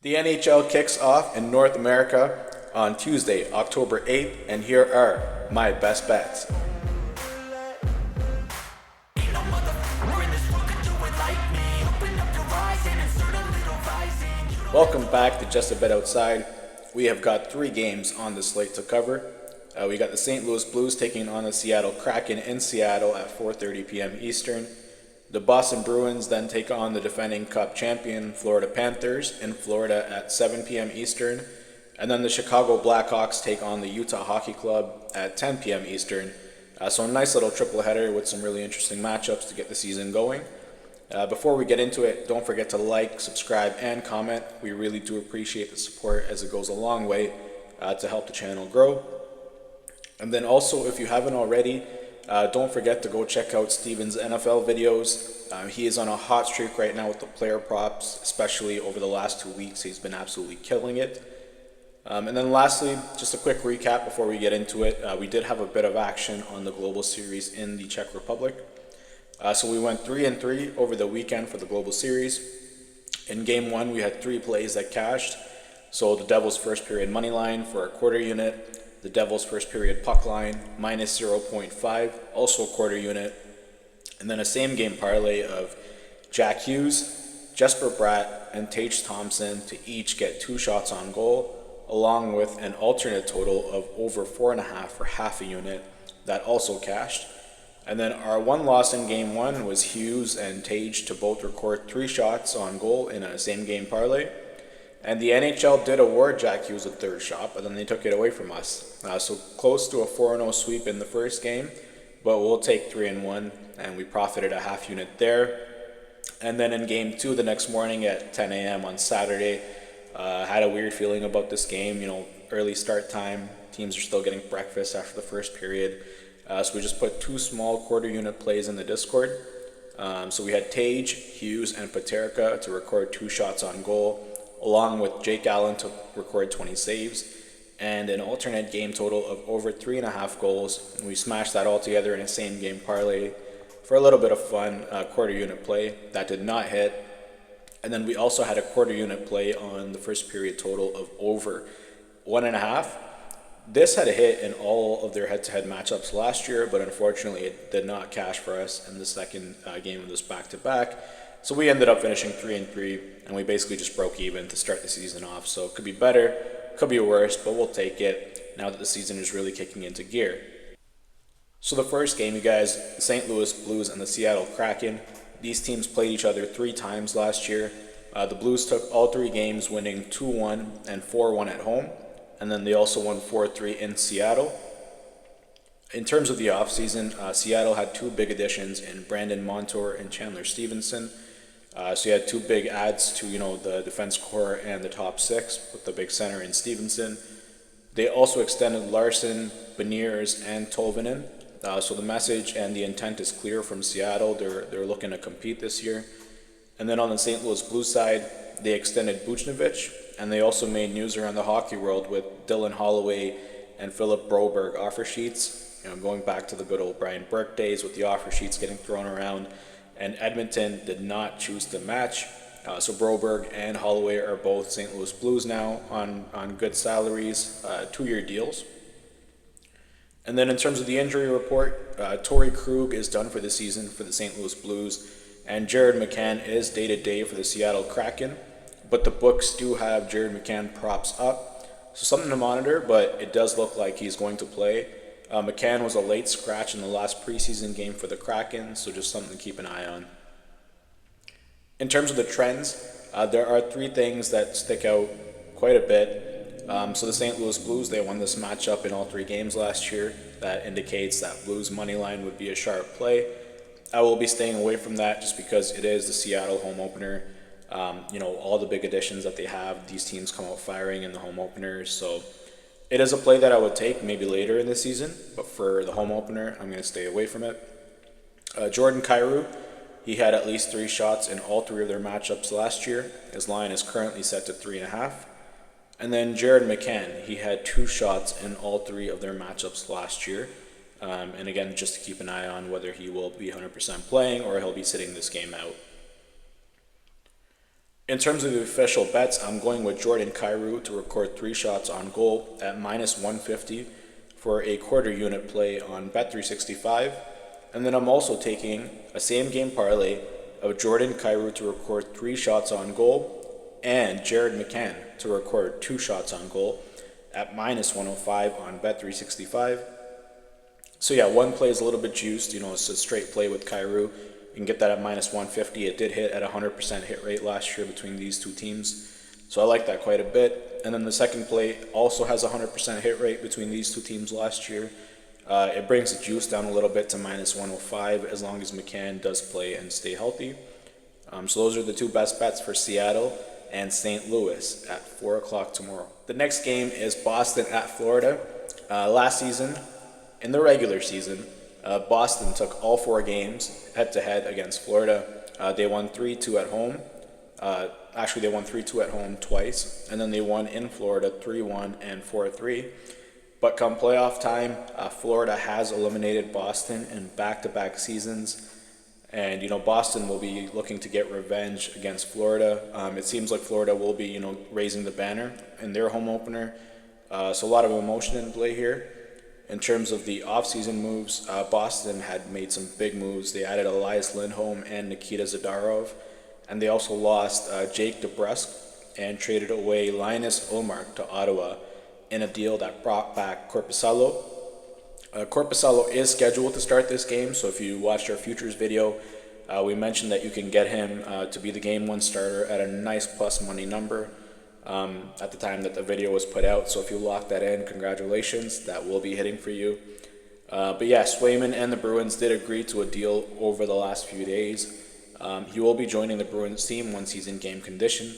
The NHL kicks off in North America on Tuesday, October 8th, and here are my best bets. Welcome back to Just a Bet Outside. We have got 3 games on the slate to cover. We got the St. Louis Blues taking on the Seattle Kraken in Seattle at 4:30 p.m. Eastern. The Boston Bruins then take on the defending Cup champion Florida Panthers in Florida at 7 p.m. Eastern. And then the Chicago Blackhawks take on the Utah Hockey Club at 10 p.m. Eastern. So a nice little triple header with some really interesting matchups to get the season going. Before we get into it, don't forget to like, subscribe, and comment. We really do appreciate the support as it goes a long way to help the channel grow. And then also, if you haven't already, don't forget to go check out Steven's NFL videos. He is on a hot streak right now with the player props, especially over the last 2 weeks. He's been absolutely killing it. And then lastly, just a quick recap before we get into it. We did have a bit of action on the Global Series in the Czech Republic. So we went 3-3 over the weekend for the Global Series. In Game 1, we had 3 plays that cashed. So the Devils' first period money line for a quarter unit, the Devils' first period puck line, minus 0.5, also a quarter unit, and then a same game parlay of Jack Hughes, Jesper Bratt, and Tage Thompson to each get 2 shots on goal, along with an alternate total of over 4.5 for half a unit that also cashed. And then our one loss in Game 1 was Hughes and Tage to both record 3 shots on goal in a same game parlay. And the NHL did award Jack Hughes a 3rd shot, but then they took it away from us. So close to a 4-0 sweep in the first game, but we'll take 3-1, and we profited a half unit there. And then in Game 2 the next morning at 10 a.m. on Saturday, had a weird feeling about this game. Early start time, teams are still getting breakfast after the first period. So we just put 2 small quarter unit plays in the Discord. So we had Tage, Hughes, and Paterka to record 2 shots on goal, along with Jake Allen to record 20 saves, and an alternate game total of over 3.5 goals. And we smashed that all together in a same game parlay for a little bit of fun, quarter unit play. That did not hit. And then we also had a quarter unit play on the first period total of over 1.5. This had a hit in all of their head-to-head matchups last year, but unfortunately it did not cash for us in the second game of this back-to-back. So we ended up finishing 3-3, and we basically just broke even to start the season off. So it could be better, could be worse, but we'll take it now that the season is really kicking into gear. So the first game, you guys, the St. Louis Blues and the Seattle Kraken. These teams played each other 3 times last year. The Blues took all 3 games, winning 2-1 and 4-1 at home. And then they also won 4-3 in Seattle. In terms of the offseason, Seattle had 2 big additions in Brandon Montour and Chandler Stevenson. So you had 2 big adds to the defense core and the top 6 with the big center in Stevenson. They also extended Larson, Beniers, and Tolvanen. So the message and the intent is clear from Seattle. They're looking to compete this year. And then on the St. Louis Blues side, they extended Buchnevich, and they also made news around the hockey world with Dylan Holloway and Philip Broberg offer sheets. Going back to the good old Brian Burke days with the offer sheets getting thrown around. And Edmonton did not choose to match. So Broberg and Holloway are both St. Louis Blues now on good salaries, 2-year deals. And then in terms of the injury report, Torrey Krug is done for the season for the St. Louis Blues, and Jared McCann is day-to-day for the Seattle Kraken. But the books do have Jared McCann props up, so something to monitor, but it does look like he's going to play. McCann was a late scratch in the last preseason game for the Kraken, so just something to keep an eye on. In terms of the trends, there are 3 things that stick out quite a bit. So the St. Louis Blues, they won this matchup in all 3 games last year. That indicates that Blues money line would be a sharp play. I will be staying away from that just because it is the Seattle home opener. All the big additions that they have, these teams come out firing in the home openers, so it is a play that I would take maybe later in the season, but for the home opener, I'm going to stay away from it. Jordan Kyrou, he had at least 3 shots in all 3 of their matchups last year. His line is currently set to 3.5. And then Jared McCann, he had 2 shots in all 3 of their matchups last year. And again, just to keep an eye on whether he will be 100% playing or he'll be sitting this game out. In terms of the official bets, I'm going with Jordan Kyrou to record 3 shots on goal at minus 150 for a quarter unit play on Bet365. And then I'm also taking a same game parlay of Jordan Kyrou to record 3 shots on goal and Jared McCann to record 2 shots on goal at minus 105 on Bet365. So yeah, one play is a little bit juiced. It's a straight play with Kyrou. You can get that at minus 150. It did hit at 100% hit rate last year between these two teams. So I like that quite a bit. And then the second play also has a 100% hit rate between these two teams last year. It brings the juice down a little bit to minus 105 as long as McCann does play and stay healthy. So those are the two best bets for Seattle and St. Louis at 4 o'clock tomorrow. The next game is Boston at Florida. Last season, in the regular season, Boston took all 4 games head-to-head against Florida. They won 3-2 at home. Actually, they won 3-2 at home twice, and then they won in Florida 3-1 and 4-3. But come playoff time, Florida has eliminated Boston in back-to-back seasons. And, Boston will be looking to get revenge against Florida. It seems like Florida will be, raising the banner in their home opener. So a lot of emotion in play here. In terms of the offseason moves, Boston had made some big moves. They added Elias Lindholm and Nikita Zadarov. And they also lost Jake DeBrusk and traded away Linus Ullmark to Ottawa in a deal that brought back Korpisalo. Korpisalo is scheduled to start this game, so if you watched our futures video, we mentioned that you can get him to be the game 1 starter at a nice plus money number at the time that the video was put out. So if you lock that in, congratulations, that will be hitting for you. But yeah, Swayman and the Bruins did agree to a deal over the last few days. He will be joining the Bruins team once he's in game condition.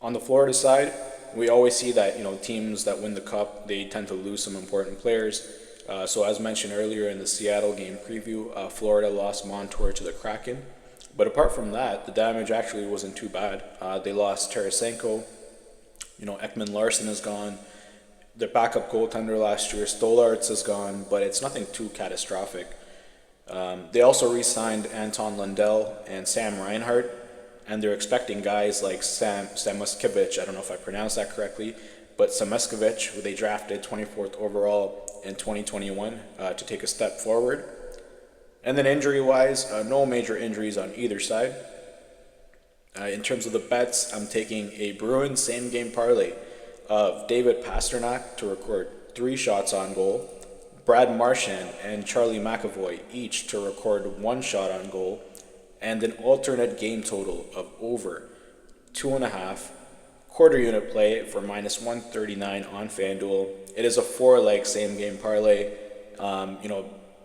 On the Florida side, we always see that teams that win the cup, they tend to lose some important players. So as mentioned earlier in the Seattle game preview, Florida lost Montour to the Kraken. But apart from that, the damage actually wasn't too bad. They lost Tarasenko. Ekman Larson is gone. Their backup goaltender last year, Stolarz, is gone, but it's nothing too catastrophic. They also re-signed Anton Lundell and Sam Reinhart, and they're expecting guys like Samoskevich, I don't know if I pronounced that correctly, but Samoskevich, who they drafted 24th overall in 2021 to take a step forward. And then injury-wise, no major injuries on either side. In terms of the bets, I'm taking a Bruins same-game parlay of David Pastrnak to record 3 shots on goal, Brad Marchand and Charlie McAvoy each to record 1 shot on goal, and an alternate game total of over 2.5, quarter unit play for minus 139 on FanDuel. It is a 4-leg same-game parlay.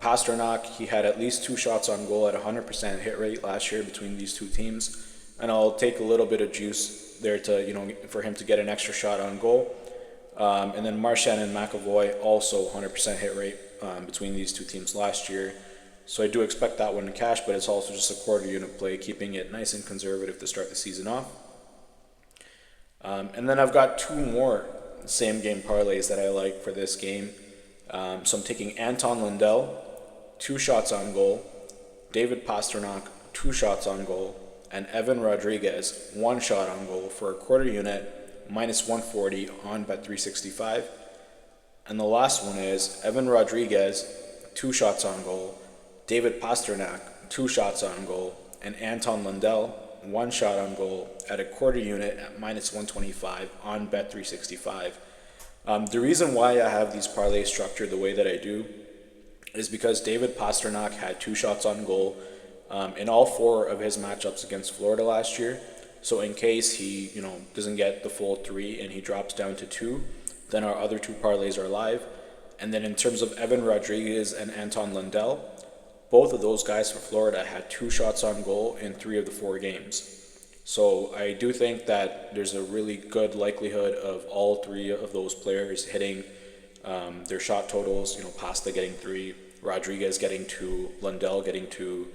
Pastrnak, he had at least 2 shots on goal at 100% hit rate last year between these two teams, and I'll take a little bit of juice there to for him to get an extra shot on goal. And then Marchand and McAvoy also 100% hit rate between these two teams last year, so I do expect that one to cash, but it's also just a quarter unit play, keeping it nice and conservative to start the season off. And then I've got 2 more same game parlays that I like for this game. So I'm taking Anton Lundell, 2 shots on goal, David Pastrnak, 2 shots on goal, and Evan Rodriguez, 1 shot on goal for a quarter unit, minus 140 on Bet365. And the last one is Evan Rodriguez, 2 shots on goal, David Pastrnak, 2 shots on goal, and Anton Lundell, 1 shot on goal at a quarter unit at minus 125 on Bet365. The reason why I have these parlays structured the way that I do is because David Pastrnak had 2 shots on goal in all 4 of his matchups against Florida last year. So in case he, doesn't get the full 3 and he drops down to 2, then our other 2 parlays are live. And then in terms of Evan Rodriguez and Anton Lundell, both of those guys for Florida had 2 shots on goal in 3 of the 4 games. So I do think that there's a really good likelihood of all 3 of those players hitting their shot totals. Pasta getting 3, Rodriguez getting 2, Lundell getting 2,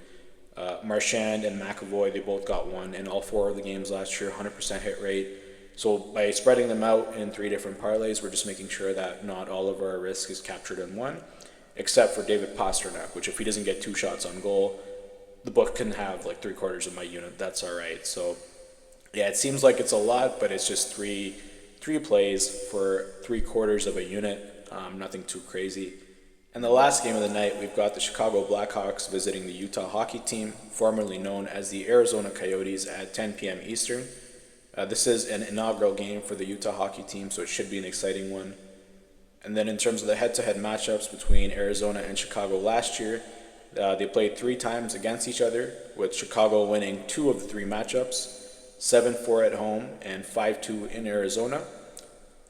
Marchand and McAvoy, they both got 1 in all 4 of the games last year, 100% hit rate. So by spreading them out in 3 different parlays, we're just making sure that not all of our risk is captured in one, except for David Pastrnak, which if he doesn't get 2 shots on goal, the book can have like 3/4 of my unit. That's all right. So Yeah, it seems like it's a lot, but it's just three plays for 3/4 of a unit. Nothing too crazy. And the last game of the night, we've got the Chicago Blackhawks visiting the Utah hockey team, formerly known as the Arizona Coyotes, at 10 p.m. Eastern. This is an inaugural game for the Utah hockey team, so it should be an exciting one. And then in terms of the head-to-head matchups between Arizona and Chicago last year, they played 3 times against each other, with Chicago winning 2 of the 3 matchups, 7-4 at home and 5-2 in Arizona.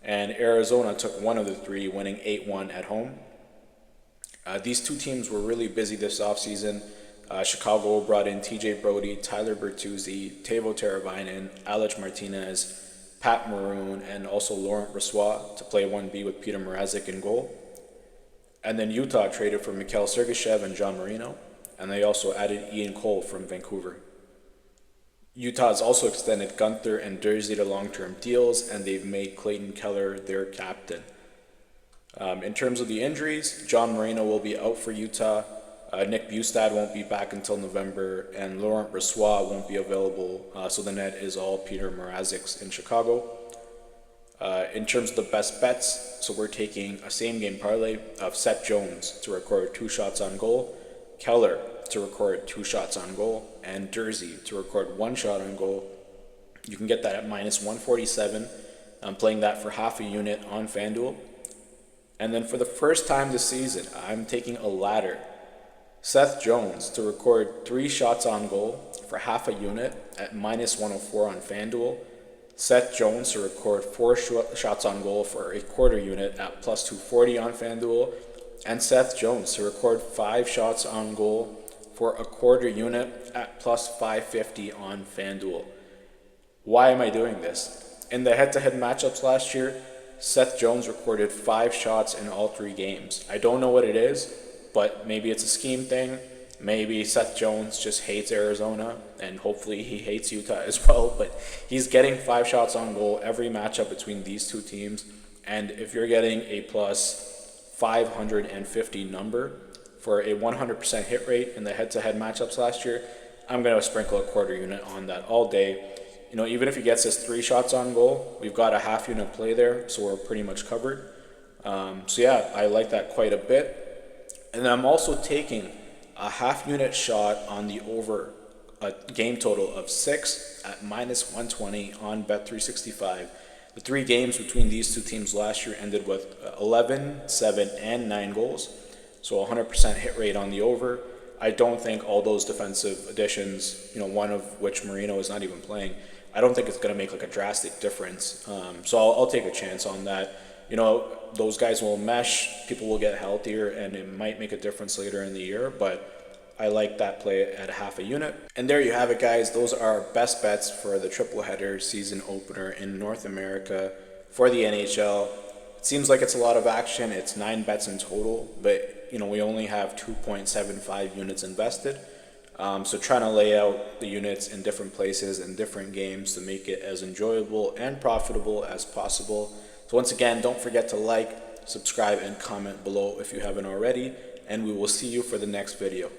And Arizona took 1 of the 3, winning 8-1 at home. These 2 teams were really busy this offseason. Chicago brought in TJ Brody, Tyler Bertuzzi, Teuvo Teravainen, Alec Martinez, Pat Maroon, and also Laurent Brossoit to play 1B with Peter Mrazek in goal. And then Utah traded for Mikhail Sergachev and John Marino, and they also added Ian Cole from Vancouver. Utah has also extended Gunther and Durzi to long-term deals, and they've made Clayton Keller their captain. In terms of the injuries, John Marino will be out for Utah. Nick Bustad won't be back until November, and Laurent Brossoit won't be available, so the net is all Peter Mrazek's in Chicago. In terms of the best bets, so we're taking a same-game parlay of Seth Jones to record 2 shots on goal, Keller to record 2 shots on goal, and Durzi to record 1 shot on goal. You can get that at -147. I'm playing that for half a unit on FanDuel. And then for the first time this season, I'm taking a ladder. Seth Jones to record 3 shots on goal for half a unit at -104 on FanDuel. Seth Jones to record 4 shots on goal for a quarter unit at +240 on FanDuel. And Seth Jones to record 5 shots on goal for a quarter unit at +550 on FanDuel. Why am I doing this? In the head-to-head matchups last year, Seth Jones recorded 5 shots in all 3 games. I don't know what it is, but maybe it's a scheme thing. Maybe Seth Jones just hates Arizona, and hopefully he hates Utah as well, but he's getting 5 shots on goal every matchup between these 2 teams, and if you're getting a +550 number for a 100% hit rate in the head-to-head matchups last year, I'm going to sprinkle a quarter unit on that all day. You know, even if he gets us 3 shots on goal, we've got a half unit play there, so we're pretty much covered. So yeah, I like that quite a bit. And then I'm also taking a half unit shot on the over a game total of 6 at -120 on Bet365. The 3 games between these 2 teams last year ended with 11, 7, and 9 goals. So 100% hit rate on the over. I don't think all those defensive additions, you know, one of which Marino is not even playing, I don't think it's going to make like a drastic difference. So I'll take a chance on that. You know, those guys will mesh, people will get healthier, and it might make a difference later in the year, but I like that play at half a unit. And there you have it, guys. Those are our best bets for the triple header season opener in North America for the NHL. It seems like it's a lot of action. It's 9 bets in total, but you know, we only have 2.75 units invested. So trying to lay out the units in different places and different games to make it as enjoyable and profitable as possible. So once again, don't forget to like, subscribe, and comment below if you haven't already, and we will see you for the next video.